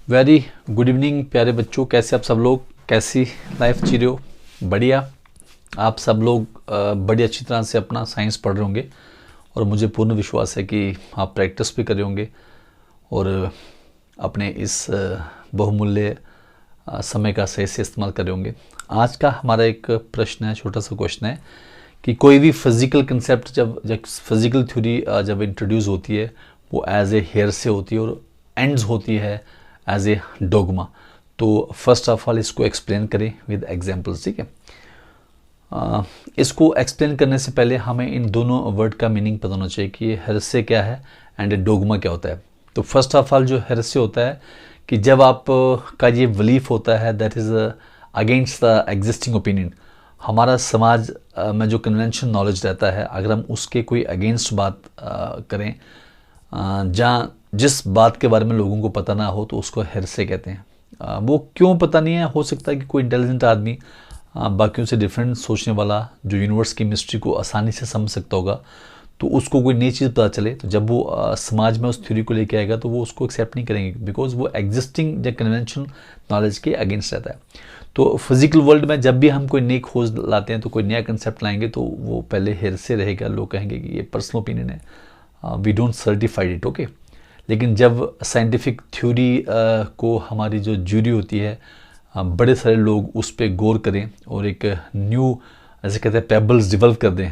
Very good evening प्यारे बच्चों, कैसे आप सब लोग, कैसी लाइफ जी रहे हो? बढ़िया। आप सब लोग बड़ी अच्छी तरह से अपना साइंस पढ़ रहे होंगे और मुझे पूर्ण विश्वास है कि आप प्रैक्टिस भी कर रहे होंगे और अपने इस बहुमूल्य समय का सही से इस्तेमाल कर रहे होंगे। आज का हमारा एक प्रश्न है, छोटा सा क्वेश्चन है कि कोई भी फिजिकल कंसेप्ट जब फिजिकल थ्योरी जब इंट्रोड्यूस होती है वो एज ए हेयर से होती है और एंड्स होती है एज ए डोगमा। तो फर्स्ट ऑफ ऑल इसको एक्सप्लेन करें विद एग्जांपल्स, ठीक है। इसको एक्सप्लेन करने से पहले हमें इन दोनों वर्ड का मीनिंग पता होना चाहिए कि हेरेसे क्या है एंड डोगमा क्या होता है। तो फर्स्ट ऑफ ऑल जो हेरेसे होता है कि जब आप का ये बिलीफ होता है that is against the existing opinion. हमारा समाज में जो कन्वेंशन नॉलेज रहता है, अगर हम उसके कोई अगेंस्ट बात करें जहाँ जिस बात के बारे में लोगों को पता ना हो, तो उसको हेरसे कहते हैं। वो क्यों पता नहीं है, हो सकता है कि कोई इंटेलिजेंट आदमी बाकियों से डिफरेंट सोचने वाला जो यूनिवर्स की मिस्ट्री को आसानी से समझ सकता होगा, तो उसको कोई नई चीज़ पता चले तो जब वो समाज में उस थ्योरी को लेके आएगा तो वो उसको एक्सेप्ट नहीं करेंगे, बिकॉज वो एग्जिस्टिंग जो कन्वेंशन नॉलेज के अगेंस्ट रहता है। तो फिजिकल वर्ल्ड में जब भी हम कोई नई खोज लाते हैं, तो कोई नया कंसेप्ट लाएंगे, तो वो पहले हेरसे रहेगा। लोग कहेंगे कि ये पर्सनल ओपिनियन है, we don't certified it, okay. लेकिन जब साइंटिफिक थ्योरी को हमारी जो ज्यूरी होती है, बड़े सारे लोग उस पर गौर करें और एक न्यू, ऐसे कहते हैं, पेबल्स डेवलप कर दें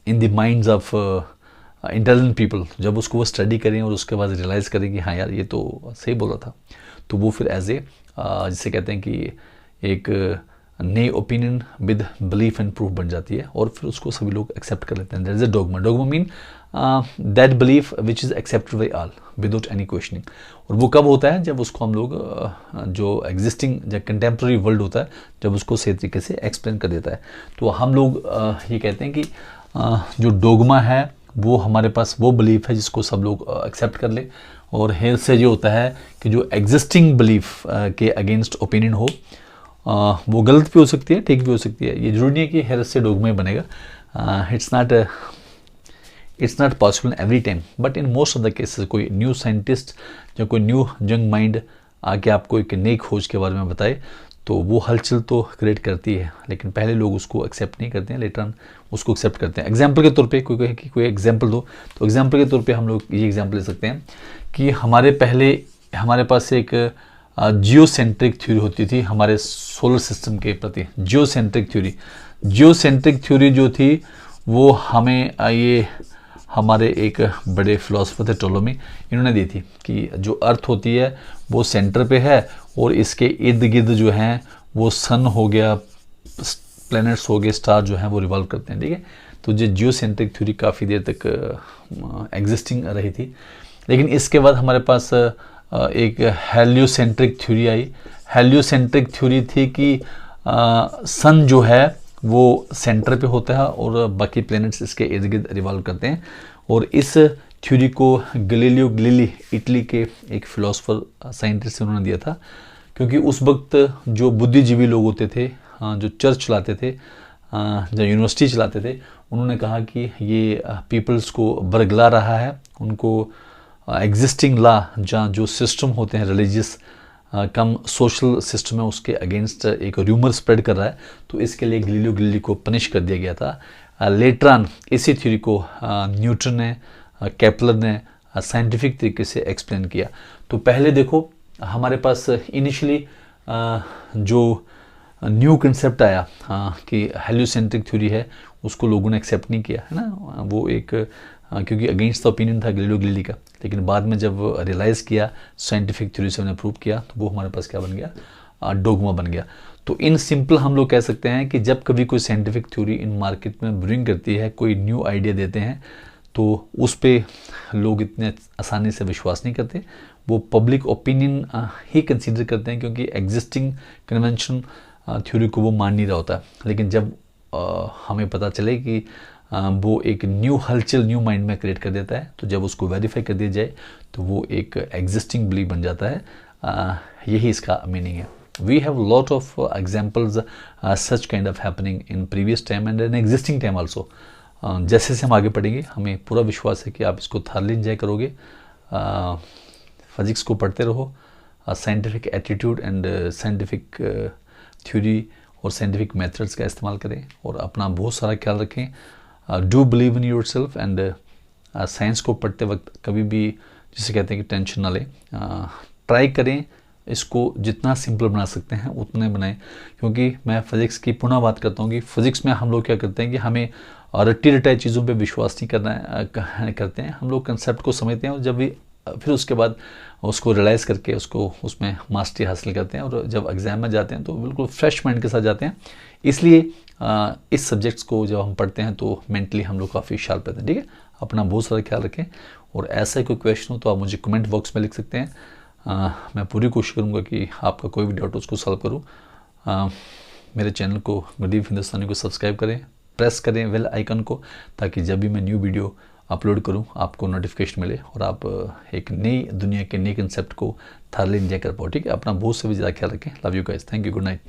in the minds of intelligent people, जब उसको वो स्टडी करें और उसके बाद रियलाइज़ करें कि हाँ यार ये तो सही बोला था, तो वो फिर एज ए जिसे कहते हैं कि एक नई opinion with belief and proof बन जाती है और फिर उसको सभी लोग एक्सेप्ट कर लेते हैं। That is a dogma. Dogma mean that belief which is accepted by all without any questioning. और वो कब होता है? जब उसको हम लोग जो एग्जिस्टिंग जो कंटेम्प्रेरी वर्ल्ड होता है, जब उसको सही तरीके से एक्सप्लेन कर देता है। तो हम लोग ये कहते हैं कि जो डोगमा है वो हमारे पास वो बिलीफ है जिसको सब लोग एक्सेप्ट कर ले, और हेयर से जो होता है कि जो एग्जिस्टिंग बिलीफ के अगेंस्ट ओपिनियन हो, वो गलत भी हो सकती है, ठीक भी हो सकती है। ये जरूरी नहीं है कि हेयर से डोगमा ही बनेगा। It's not possible in every time, but in most of the cases कोई न्यू साइंटिस्ट या कोई न्यू यंग माइंड आके आपको एक नई खोज के बारे में बताए, तो वो हलचल तो क्रिएट करती है, लेकिन पहले लोग उसको एक्सेप्ट नहीं करते हैं, लेटर ऑन उसको एक्सेप्ट करते हैं। एग्जाम्पल के तौर पे कोई कहे कि कोई एग्जाम्पल दो, तो एग्जाम्पल के तौर पे हम लोग ये एग्जाम्पल ले सकते हैं कि हमारे पास एक जियोसेंट्रिक थ्योरी होती थी हमारे सोलर सिस्टम के प्रति। जियोसेंट्रिक थ्योरी जो थी वो हमें ये हमारे एक बड़े फिलोसफर थे टोलोमी, इन्होंने दी थी कि जो अर्थ होती है वो सेंटर पे है और इसके इर्द गिर्द जो हैं वो सन हो गया, प्लैनेट्स हो गए, स्टार जो हैं वो रिवॉल्व करते हैं, ठीक है। तो जो जियोसेंट्रिक थ्योरी काफ़ी देर तक एग्जिस्टिंग रही थी, लेकिन इसके बाद हमारे पास एक हेलियोसेंट्रिक थ्योरी आई। हेलियोसेंट्रिक थ्योरी थी कि सन जो है वो सेंटर पे होता है और बाकी प्लैनेट्स इसके इर्द गिर्द रिवॉल्व करते हैं। और इस थ्योरी को गैलीलियो गैलीली, इटली के एक फिलोसफर साइंटिस्ट, उन्होंने दिया था, क्योंकि उस वक्त जो बुद्धिजीवी लोग होते थे, जो चर्च चलाते थे, जो यूनिवर्सिटी चलाते थे, उन्होंने कहा कि ये पीपल्स को बरगला रहा है, उनको एग्जिस्टिंग लॉ जहाँ जो सिस्टम होते हैं रिलीजियस कम सोशल सिस्टम है उसके अगेंस्ट एक र्यूमर स्प्रेड कर रहा है, तो इसके लिए गैलीलियो गैलीली को पनिश कर दिया गया था। लेटर ऑन इसी थ्योरी को न्यूटन ने, केपलर ने साइंटिफिक तरीके से एक्सप्लेन किया। तो पहले देखो हमारे पास इनिशियली जो न्यू कंसेप्ट आया कि हेलियोसेंट्रिक थ्योरी है, उसको लोगों ने एक्सेप्ट नहीं किया, है ना। वो एक क्योंकि अगेंस्ट द ओपिनियन था गैलीलियो गैलीली का, लेकिन बाद में जब रियलाइज़ किया साइंटिफिक थ्योरी से उन्हें प्रूव किया, तो वो हमारे पास क्या बन गया? डोगमा बन गया। तो इन सिंपल हम लोग कह सकते हैं कि जब कभी कोई साइंटिफिक थ्योरी इन मार्केट में ब्रिंग करती है, कोई न्यू आइडिया देते हैं, तो उस पर लोग इतने आसानी से विश्वास नहीं करते, वो पब्लिक ओपिनियन ही कंसीडर करते हैं, क्योंकि एग्जिस्टिंग कन्वेंशन थ्योरी को वो मान नहीं रहा होता। लेकिन जब हमें पता चले कि वो एक न्यू हलचल न्यू माइंड में क्रिएट कर देता है, तो जब उसको वेरीफाई कर दिया जाए तो वो एक एग्जिस्टिंग बिलीफ बन जाता है। यही इसका मीनिंग है। We have lot of examples such kind of happening in previous time and in existing time also. जैसे हम आगे पढ़ेंगे, हमें पूरा विश्वास है कि आप इसको थारली एंजॉय करोगे। फिज़िक्स को पढ़ते रहो, scientific attitude and scientific theory और साइंटिफिक मेथड्स का इस्तेमाल करें और अपना बहुत सारा ख्याल रखें। Do believe in your self and science को पढ़ते वक्त कभी भी जिसे कहते हैं कि टेंशन ना लें, ट्राई करें इसको जितना सिंपल बना सकते हैं उतने बनाएं, क्योंकि मैं फ़िज़िक्स की पुनः बात करता हूँ कि फ़िज़िक्स में हम लोग क्या करते हैं कि हमें रट्टी रटाई चीज़ों पे विश्वास नहीं करना करते हैं, हम लोग कंसेप्ट को समझते हैं और जब भी फिर उसके बाद उसको रियलाइज़ करके उसको उसमें मास्टरी हासिल करते हैं और जब एग्ज़ाम में जाते हैं तो बिल्कुल फ्रेश माइंड के साथ जाते हैं। इसलिए इस सब्जेक्ट्स को जब हम पढ़ते हैं तो मेंटली हम लोग काफ़ी शार्प रहते हैं। ठीक है, अपना बहुत सारा ख्याल रखें और ऐसा कोई क्वेश्चन हो तो आप मुझे कमेंट बॉक्स में लिख सकते हैं। मैं पूरी कोशिश करूँगा कि आपका कोई भी डाउट हो उसको सॉल्व करूँ। मेरे चैनल को गरीब हिंदुस्तानी को सब्सक्राइब करें, प्रेस करें बेल आइकन को, ताकि जब भी मैं न्यू वीडियो अपलोड करूं आपको नोटिफिकेशन मिले और आप एक नई दुनिया के नए कंसेप्ट को थारली एंजॉय कर पाओ। ठीक है, अपना बहुत से भी ज़्यादा ख्याल रखें। Love you guys, thank you, good night.